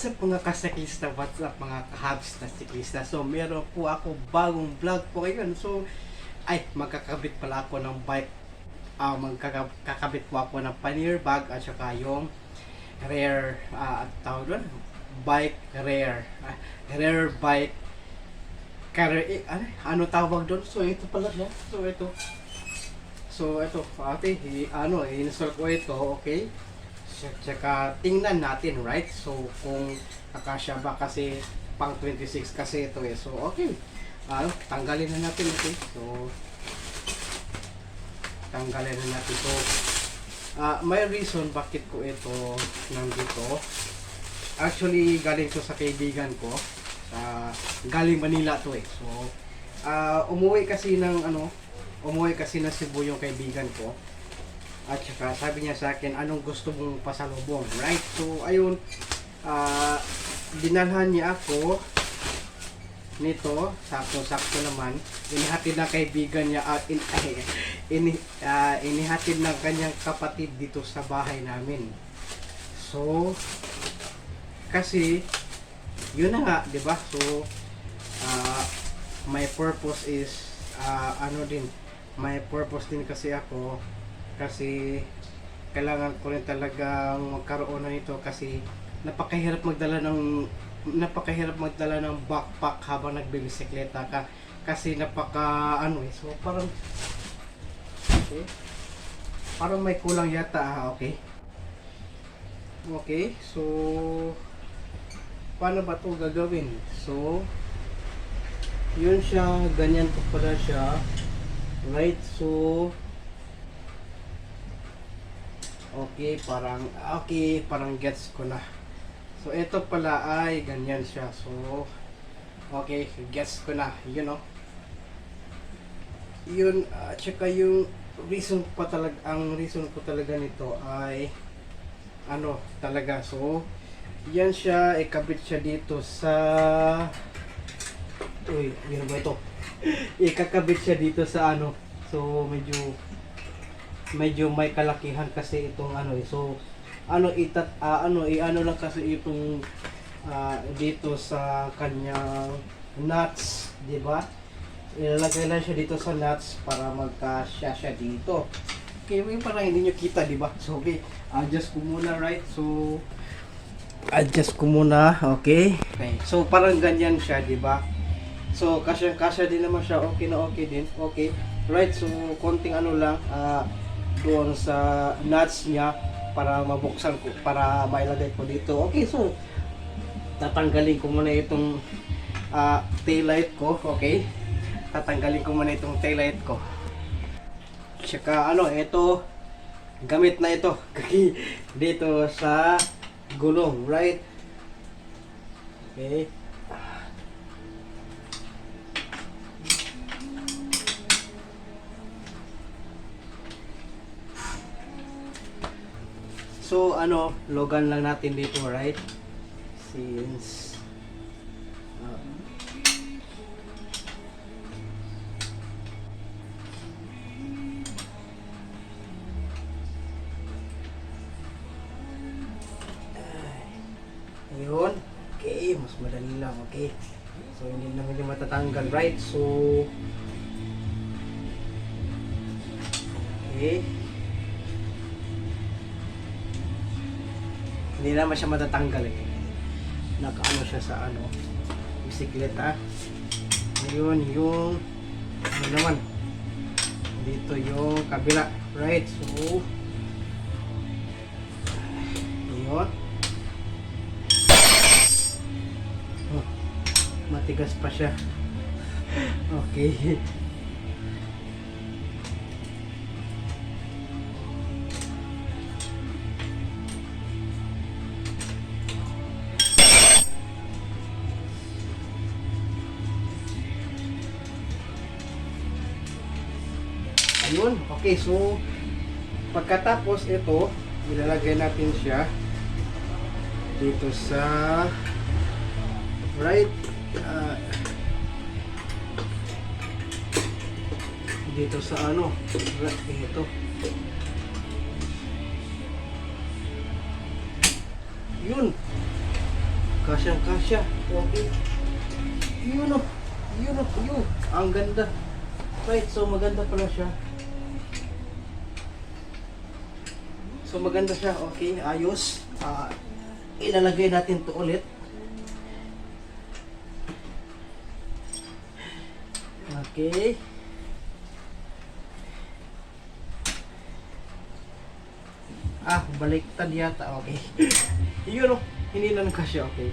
What's up mga kasaklista, what's up mga kahabs na siklista. So meron po ako bagong vlog po ngayon. So ay magkakabit pala ako ng bike. Magkakabit po ako ng pannier bag at saka yung rear tawag doon, bike rear. Rear bike ano tawag doon? So ito pala siya. So ito ate, i-install ko ito, okay? Tsaka tingnan natin, right? So kung akasya ba, kasi pang 26 kasi ito eh. So okay, tanggalin na natin, okay? So tanggalin na natin. So may reason bakit ko ito nandito. Actually galing to sa kaibigan ko, galing Manila to eh. So umuwi kasi ng Cebu yung kaibigan ko. At saka sabi niya sa akin, anong gusto mong pasalubong, right? So ayun, dinalhan niya ako nito, sakto naman. Inihatid ng kaibigan niya at inihatid ng kanyang kapatid dito sa bahay namin. So kasi yun na nga, 'di ba? So my purpose is may purpose din kasi ako, kasi kailangan ko rin talagang magkaroon na nito kasi napakahirap magdala ng backpack habang nagbibisikleta ka, kasi so parang may kulang yata. Okay, so paano ba ito gagawin? So yun siya, ganyan po pala siya, right? So parang gets ko na. So ito pala ay ganyan siya. So okay, gets ko na, yun. Tsaka yung reason ko talaga nito ay talaga. So yan siya, ikabit siya dito sa yun ba ito? Ikakabit siya dito sa so medyo may kalakihan kasi itong so lang kasi itong dito sa kanyang nuts, di ba? Ilalagay lang siya dito sa nuts para magkasya siya dito. Okay, parang hindi nyo kita, di ba? So okay, adjust ko muna, right? So adjust ko muna, okay? So parang ganyan siya, di ba? So kasya din naman siya, okay na okay din, okay, right? So konting lang doon sa nuts niya para mabuksan ko, para mailagay ko dito. Okay, so tatanggalin ko muna itong taillight ko, okay? Tatanggalin ko muna itong taillight ko. Tsaka ito, gamit na ito dito sa gulong, right? Okay. So logan lang natin dito, right? Since ayun, okay, mas madali lang, okay? So hindi naman yung matatanggal, right? So okay, hindi naman siya matatanggal eh. Nakaano siya sa bisikleta. Ngayon yung naman dito yung kabila, right? So ayun, matigas pa siya. Okay. Ayun, okay, so pagkatapos ito, ilalagay natin siya dito sa right, dito sa ito. Yun. Kasyang kasya. Okay. Yun o. Yun o. Yun. Ang ganda. Right, so maganda pala siya. So maganda siya. Okay, ayos. Ilalagay natin to ulit. Okay. Baliktad yata. Okay. Yun o. Hindi na kasya. Okay.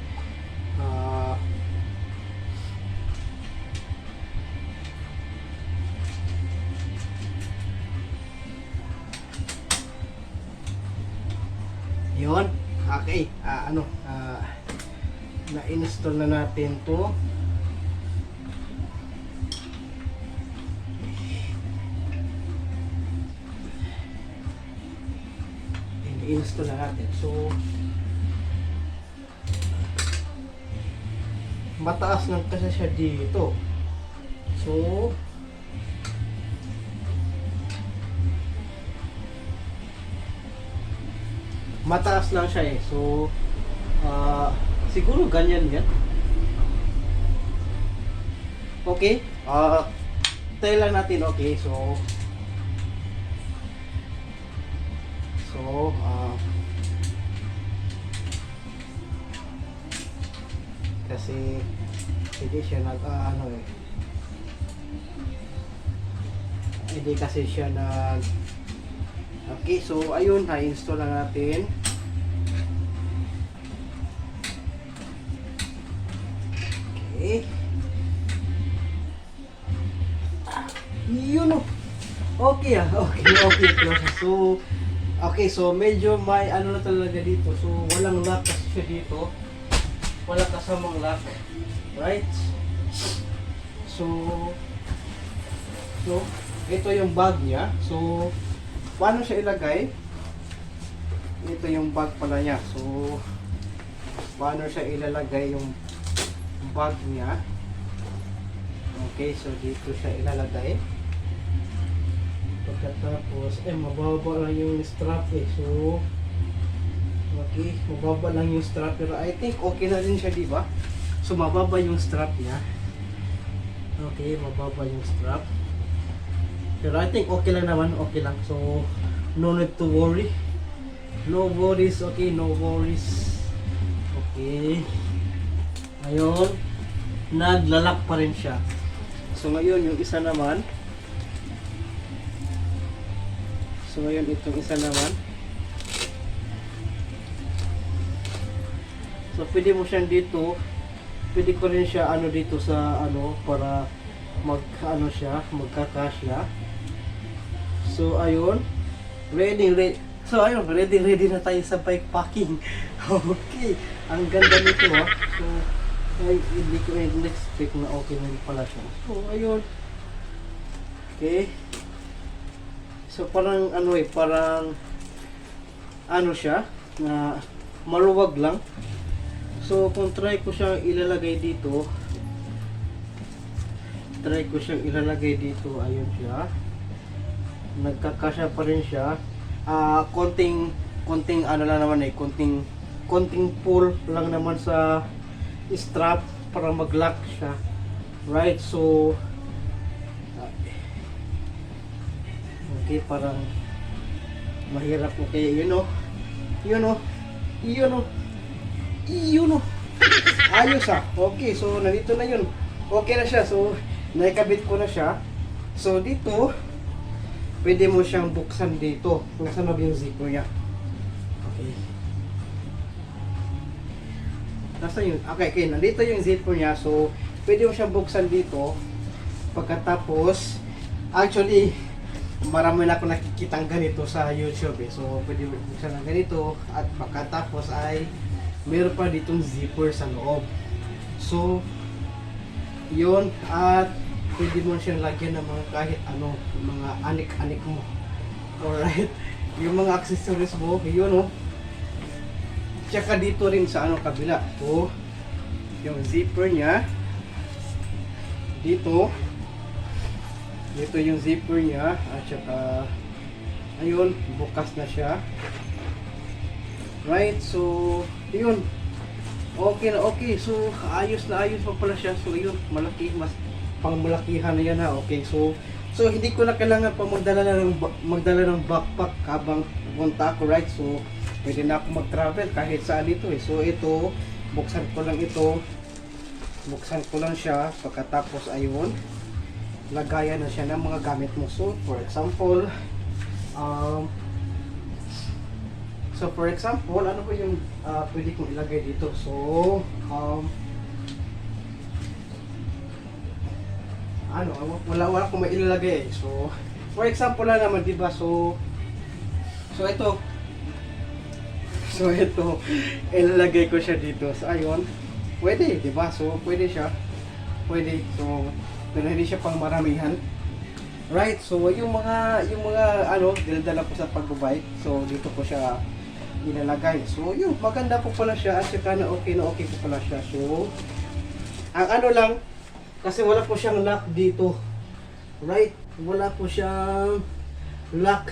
Yun. Okay. Na-install na natin to. I-install na natin. So, mataas lang kasi siya dito. So, mataas lang siya eh. So, siguro ganyan yan. Okay. Tayo lang natin. Okay. So, kasi hindi siya hindi kasi siya okay, so ayun, na-install na natin. Okay. Yun o. Okay okay. So, okay, so medyo may ano na talaga dito. So, walang lock kasi siya dito. Wala kasamang lock. Right? So, ito yung bag niya. So, paano siya ilagay? Ito yung bag pala niya. So, paano siya ilalagay yung bag niya? Okay, so dito siya ilalagay. Pagkatapos, mababa lang yung strap eh. So, okay, mababa lang yung strap. Pero I think okay na rin siya, di ba? So, mababa yung strap niya. Okay, mababa yung strap. Pero I think okay lang naman. Okay lang. So, no need to worry. No worries. Okay, no worries. Okay. Ayun. Naglalak pa rin siya. So, ngayon yung isa naman. So, ngayon itong isa naman. So, pwede mo siyang dito. Pwede ko rin siya dito sa para magkakasya. So, ayun. Ready. So, ayun. Ready na tayo sa bike packing. Okay. Ang ganda nito ha. So, hindi ko expect na okay na pala siya. So, ayun. Okay. So, parang siya na maluwag lang. So, kung try ko siyang ilalagay dito, ayun siya. Nagkakasya pa rin siya. Konting lang naman eh, konting pull lang naman sa strap para mag-lock siya. Right, so okay, parang mahirap. Okay, yun o. Ayos Okay, so nandito na yun. Okay na siya. So, naikabit ko na siya. So, dito pwede mo siyang buksan dito. Nasaan na yung zipper niya? Okay. Nasaan yun? Okay, nandito yung zipper niya. So, pwede mo siyang buksan dito. Pagkatapos, actually, marami na ako nakikitang ganito sa YouTube eh. So, pwede mo buksan ng ganito. At pagkatapos ay meron pa ditong zipper sa loob. So, yun. At pwede mo siyang lagyan ng mga kahit mga anik-anik mo. Alright. Yung mga accessories mo, yun Tsaka dito rin sa kabila. So, yung zipper niya. Dito yung zipper niya. At saka, ayun, bukas na siya. Right, so, yun. Okay na okay. So, ayos na ayos pa pala siya. So, yun, malaki, mas pangmalakihan na yan ha. Okay, so hindi ko na kailangan pa magdala ng backpack habang pumunta ako, right? So, pwede na ako mag-travel kahit saan dito eh. So, ito, buksan ko lang ito. Buksan ko lang siya. Pagkatapos, ayun, lagayan na siya ng mga gamit mo. So, for example, ano ba yung pwede kong ilagay dito? So, wala akong mailalagay. So, for example lang naman, di ba? So ito. So, ito, ilalagay ko siya dito. So, ayun. Pwede, di ba? So, pwede siya. Pwede. So, pero hindi siya pang maramihan. Right? So, yung mga dinadala ko sa pagbabike. So, dito ko siya ilalagay. So, yun, maganda po pala siya at saka na okay po pala siya. So, ang ano lang, kasi wala po siyang lock dito. Right? Wala po siyang lock.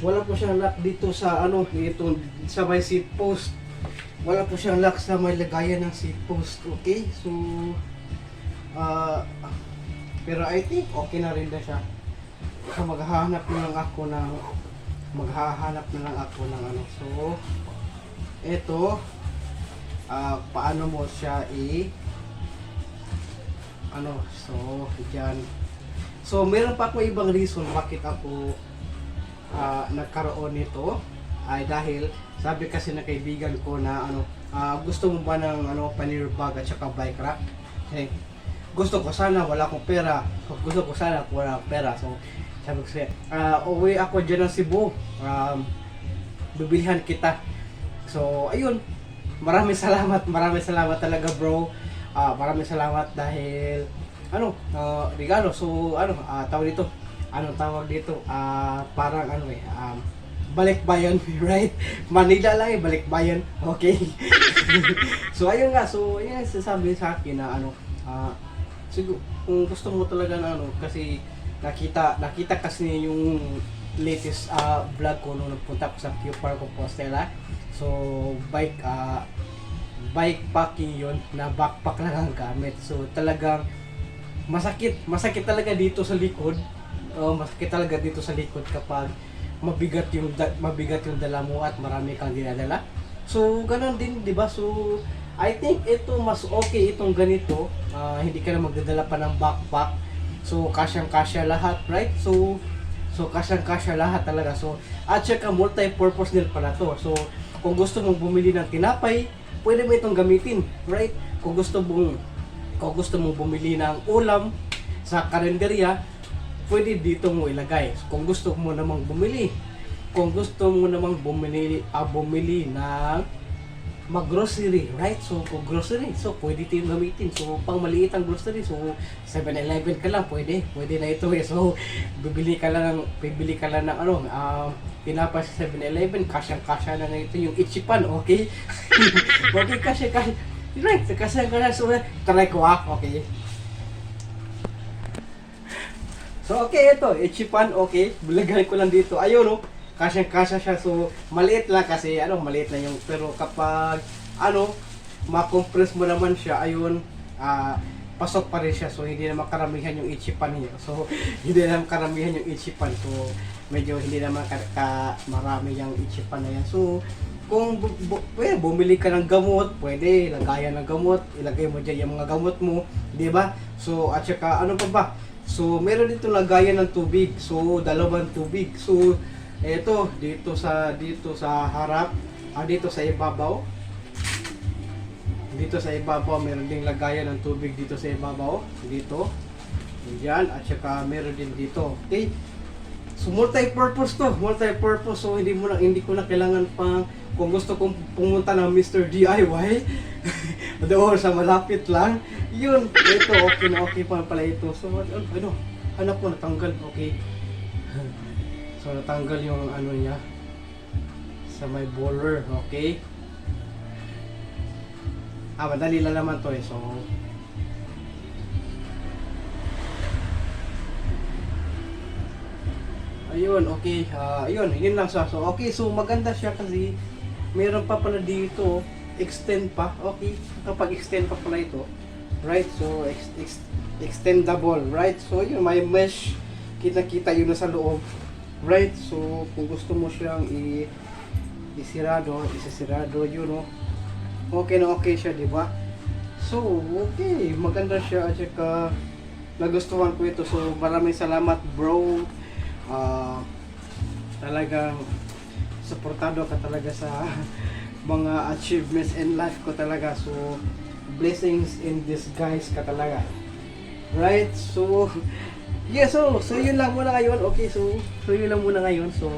Wala po siyang lock dito sa dito sa may seat post. Wala po siyang lock sa may lagayan ng seat post. Okay? So, pero I think okay na rin na siya. So, maghahanap na lang ako ng So, ito, paano mo siya so, dyan. So, meron pa ako ibang reason bakit ako nagkaroon nito. Ay dahil, sabi kasi ng kaibigan ko na gusto mo ba ng pannier bag at saka bike rack? Okay. Gusto ko sana wala akong pera. Gusto ko sana wala akong pera. So, sabi ko siya, uwi ako dyan ng Cebu. Bibilihan kita. So, ayun. Maraming salamat talaga, bro. Maraming salamat dahil regalo. So, tawag dito. Anong tawag dito? Parang balikbayan, right? Manila lang balikbayan. Okay. So, ayun nga. So, ayun sasabi sa akin na siguro, kung gusto mo talaga na kasi nakita kasi yung latest vlog ko nung nagpunta ko sa Q Park Compostela. So, bike packing yun, na backpack lang ang gamit. So, talagang masakit talaga dito sa likod. Masakit talaga dito sa likod kapag mabigat yung dala mo at marami kang dinadala. So, ganun din, di ba? So, I think ito mas okay itong ganito. Hindi ka na magdadala pa ng backpack. So, kasyang-kasya lahat, right? So kasyang-kasya lahat talaga. So, at saka multi-purpose din pala to. So, kung gusto mong bumili ng tinapay, pwede mo itong gamitin, right? Kung gusto mong bumili ng ulam sa karinderya, pwede dito mo ilagay. So, kung gusto mo namang bumili ng mag-grocery, right? So, kung grocery, so pwede ito yung gamitin. So, pang maliit ang grocery, so 7-Eleven ka lang, pwede na ito eh. So, bibili ka lang ng tinapay sa 7-Eleven, kasyang-kasya na ito yung ichipan, okay? Okay, kasya, right, kasyang-kasya, so, try ko okay. So, okay, ito, ichipan, okay, bulagay ko lang dito, ayun, kasyang-kasya siya. So, maliit lang kasi, maliit lang yung, pero kapag, ma-compress mo naman siya, ayun, pasok pa rin siya. So, hindi naman karamihan yung ichipan niya. So, hindi naman karamihan yung ichipan. So, medyo hindi naman marami yung ichipan na yan. So, kung bumili ka ng gamot, pwede, lagayan ng gamot, ilagay mo dyan yung mga gamot mo, di ba? So, at saka, ano pa ba? So, meron dito lagayan ng tubig. So, dalawang tubig. So, ito, dito sa harap, dito sa ibabaw. Dito sa ibabaw, meron ding lagayan ng tubig dito sa ibabaw. Dito. Diyan, at saka meron din dito. Okay? So, multi-purpose to. Multi-purpose. So, hindi ko na kailangan pang, kung gusto kong pumunta ng Mr. DIY, doon sa malapit lang. Yun, ito, okay pa pala ito. So, hanap ko, natanggal. Okay. So, natanggal yung niya sa may bowler, okay? Madali lang naman to eh. So, ayun, okay. Ayun, yun lang siya. So, okay. So, maganda siya kasi meron pa pala dito. extend pa. Okay, kapag extend pa pala ito. Right, so extendable, right? So yun, may mesh, kita-kita yun na sa loob. Right, so kung gusto mo siyang isisirado yun, no? Okay na okay siya, di ba? So, okay, maganda siya at saka nagustuhan ko ito. So, maraming salamat, bro. Talagang suportado ka talaga sa mga achievements in life ko talaga. So, blessings in disguise ka talaga. Right? So, yeah, so yun lang muna ngayon. Okay, so yun lang muna ngayon. So,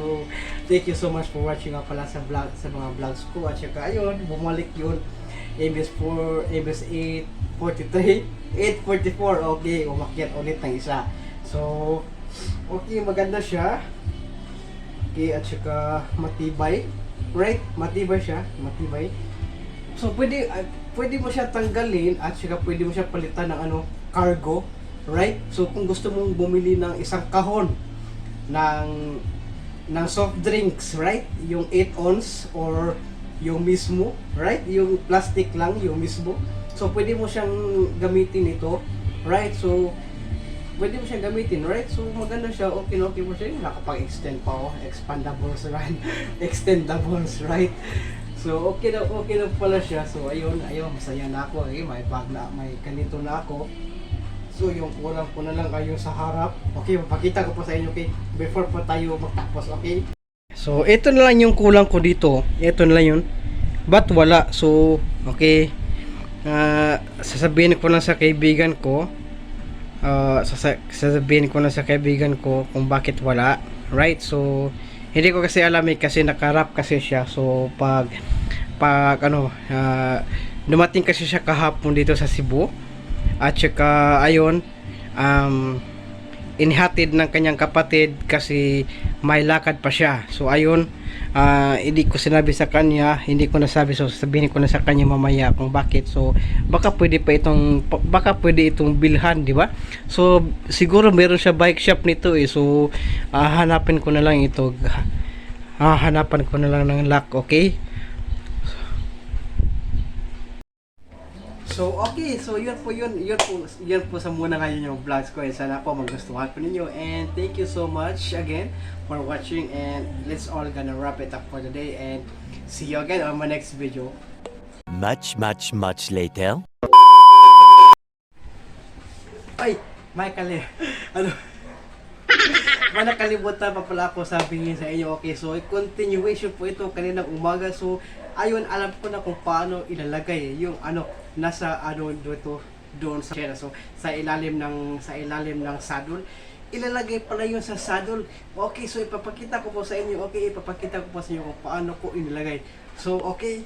thank you so much for watching nga pala sa mga vlogs ko. At saka ayun, bumalik yun. ABS 843, 844. Okay, umakyat ulit ng isa. So, okay, maganda siya. Okay, at saka matibay. Right? Matibay siya. Matibay. So, pwede mo siya tanggalin at saka pwede mo siya palitan ng cargo, right? So kung gusto mong bumili ng isang kahon ng soft drinks, right? Yung 8 ounce or yung mismo, right? Yung plastic lang, yung mismo. So pwede mo siyang gamitin ito, right? So pwede mo siyang gamitin, right? So maganda siya, okay mo siya. Nakapag-extend pa, expandables, right? Extendables, right? So, okay na pala siya. So, ayun, masaya na ako. Okay, may bag na, may ganito na ako. So, yung kulang ko na lang kayo sa harap. Okay, mapakita ko po sa inyo, okay? Before po tayo magtapos, okay? So, ito na lang yung kulang ko dito. Ito na lang yun. But wala. So, okay. Sasabihin ko lang sa kaibigan ko. Sasabihin ko lang sa kaibigan ko kung bakit wala. Right? So, hindi ko kasi alam kasi nakarap kasi siya. So pag dumating kasi siya kahapon dito sa Cebu. At saka ayun, inihatid ng kanyang kapatid kasi may lakad pa siya. So ayun, hindi ko sinabi sa kanya, hindi ko nasabi. So sabihin ko na sa kanya mamaya kung bakit. So baka pwede itong bilhan, di ba? So siguro meron siya bike shop nito eh. So hanapin ko na lang ito. Hanapan ko na lang ng lock, okay? So okay, so yun po sa muna ngayon yung vlogs ko. Sana po magustuhan po ninyo, and thank you so much again for watching, and let's all gonna wrap it up for the day, and see you again on my next video. Much later. Ay, Michael, nakalimutan pa pala ako sabihin sa inyo. Okay, so continuation po ito kaninang umaga. So ayun, alam ko na kung paano ilalagay yung nasa dito doon sa chair. So sa ilalim ng saddle, ilalagay pala yun sa saddle. Okay, so ipapakita ko po sa inyo. Okay, ipapakita ko po sa inyo kung paano ko inilagay. So okay.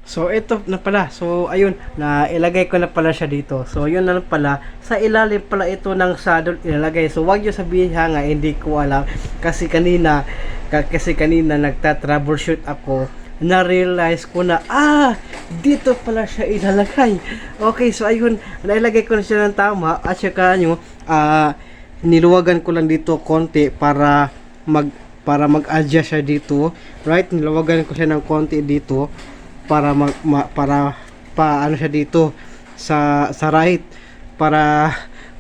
So ito na pala. So ayun, na ilagay ko na pala siya dito. So yun na pala, sa ilalim pala ito ng saddle ilalagay. So wag niyo sabihin nga hindi ko alam kasi kanina nagta-troubleshoot ako. Na-realize ko na dito pala siya ilalagay. Okay, so ayun, nailagay ko na siya ng tama at saka niluwagan ko lang dito konti para mag-adjust siya dito. Right? Niluwagan ko siya ng konti dito para siya dito sa right para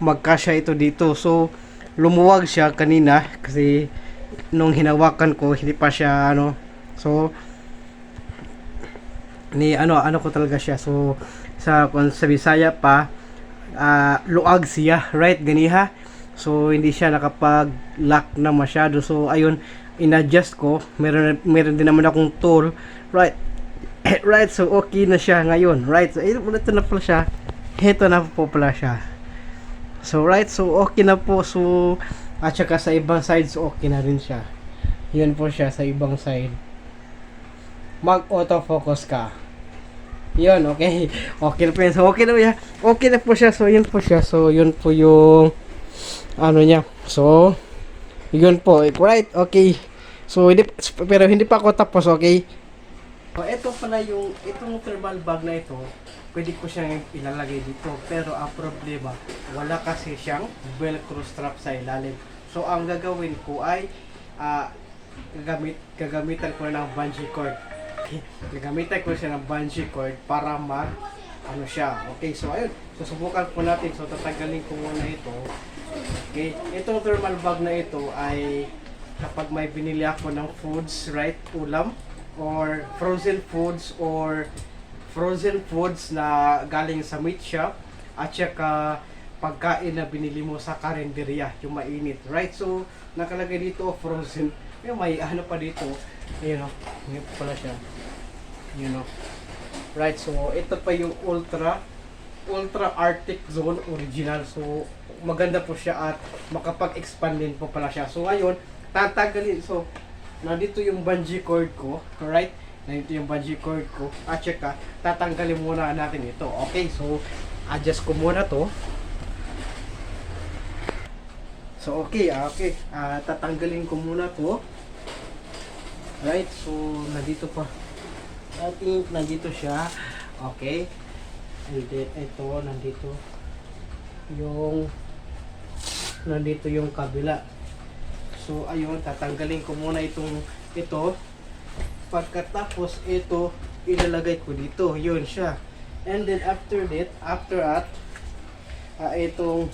magkasya ito dito. So lumuwag siya kanina kasi nung hinawakan ko hindi pa siya so ano ko talaga siya. So sa Bisaya pa luag siya, right, ganiha. So hindi siya nakapag-lock na masyado. So ayun, in-adjust ko. Meron din naman akong tool, right. Right, so okay na siya ngayon, right. So ito na pala siya. Ito na po pala siya. So right, so okay na po. So at saka sa ibang sides okay na rin siya. Yun po siya sa ibang side. Mag-autofocus ka. Yun, okay. Okay na po yan. So, okay na po siya. Okay na po siya. So, yun po siya. So, yun po yung niya. So, yun po. Right, okay. So, pero hindi pa ako tapos, okay? So, ito pala itong thermal bag na ito, pwede ko siyang ilalagay dito. Pero, ang problema, wala kasi siyang velcro strap sa ilalim. So, ang gagawin ko ay, gagamitan ko ng bungee cord. Gagamitan ko siya ng bungee cord para ano siya. Okay, so ayun. Susubukan po natin. So tatanggalin ko muna ito. Okay, itong thermal bag na ito ay kapag may binili ako ng foods, right, ulam, or frozen foods na galing sa meat shop, at saka pagkain na binili mo sa karinderya, yung mainit, right? So, nakalagay dito frozen. May ano pa dito, you know, yun pala siya, you know. Right, so ito pa yung Ultra Arctic Zone Original. So, maganda po siya at makapag-expand din po pala siya. So, ngayon, tatanggalin. So, nandito yung bungee cord ko, right? Nandito yung bungee cord ko. At saka, tatanggalin muna natin ito. Okay, so, adjust ko muna to. So, okay. Tatanggalin ko muna to. Right, so, nandito pa. I think nandito siya. Okay. And then, ito, nandito yung kabila. So, ayun, tatanggalin ko muna ito. Pagkatapos, ito, ilalagay ko dito. Yun siya. And then, after that, itong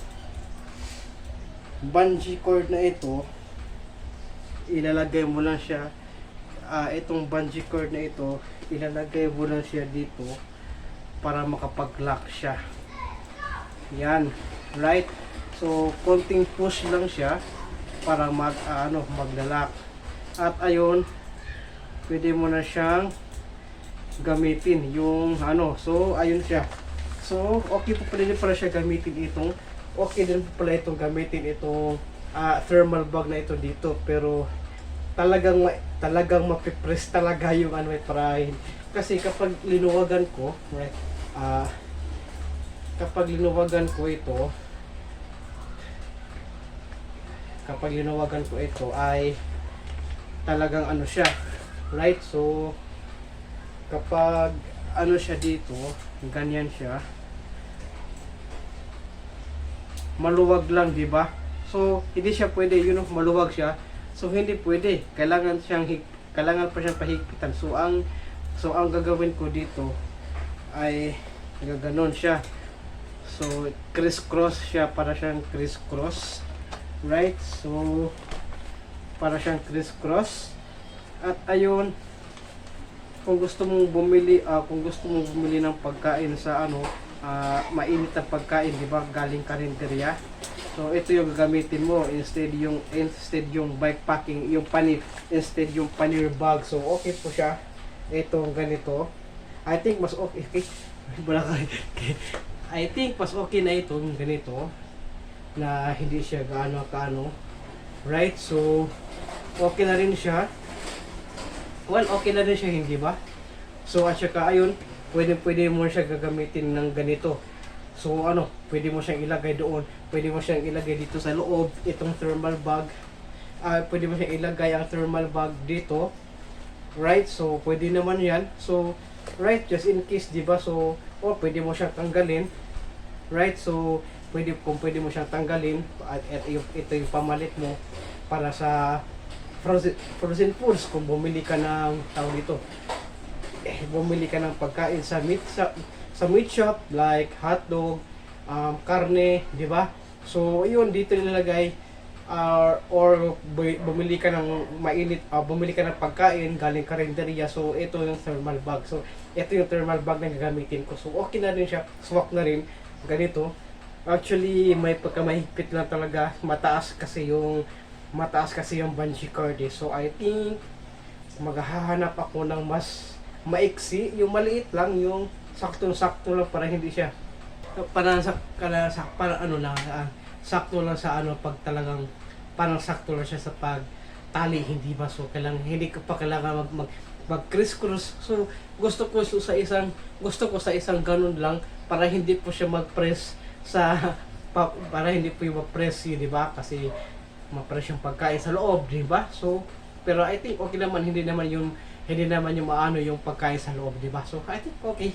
bungee cord na ito, ilalagay mo lang siya. Itong bungee cord na ito, ilalagay mo lang siya dito para makapag-lock siya. Yan, right? So, konting push lang siya para maglalak. At ayun, pwede mo na siyang gamitin yung so ayun siya. So, okay po pala siya gamitin itong, okay din po pala itong gamitin itong thermal bag na ito dito, pero talagang mapipress talaga yung para kasi kapag linuwagan ko, right, kapag linuwagan ko ito ay talagang siya, right? So kapag siya dito, ganyan siya, maluwag lang, di ba? So hindi siya pwede, maluwag siya. So hindi pwede, kailangan pa siyang pahigpitan. So ang gagawin ko dito ay gaganon siya. So criss-cross siya, para siyang criss-cross, right? So para siyang criss-cross. At ayun, kung gusto mong bumili ng pagkain sa mainit na pagkain, di ba, galing karinderya. So ito yung gagamitin mo instead yung bike packing, yung panit, instead yung panir bag. So okay po siya. Itong ganito. I think mas okay. I think mas okay na itong ganito na hindi siya kaano. Right? So okay na rin siya. Well, okay na rin siya, hindi ba? So at saka ayun, pwede mo siya gagamitin ng ganito. So pwede mo siyang ilagay doon, pwede mo siyang ilagay dito sa loob, itong thermal bag. Pwede mo siyang ilagay ang thermal bag dito. Right? So pwede naman 'yan. So right, just in case, 'di ba? So pwede mo siyang tanggalin. Right? So pwede mo siyang tanggalin at ito yung pamalit mo para sa frozen foods kung bumili ka ng bumili ka ng pagkain sa meat shop like hotdog, karne, di ba? So yun, dito nilalagay, or bumili ka ng mainit, bumili ka ng pagkain galing karinderya. So ito yung thermal bag. So ito yung thermal bag na gagamitin ko. So okay na rin siya, swak na rin ganito. Actually may pagkamahigpit lang talaga, mataas kasi yung bungee cord eh. So I think maghahanap ako ng mas maiksi, yung maliit lang, yung sakto lang para hindi siya sakto lang sa pag talagang parang sakto lang siya sa pagtali, hindi ba? So hindi ko pa kailangan mag criss-cross. So gusto ko sa isang ganun lang para hindi po siya mag-press para hindi po yung mag-press yun, di ba? Kasi ma-press yung pagkain sa loob, di ba? So pero I think okay naman, hindi naman yung maano yung pagkain sa loob, di ba? So I think okay.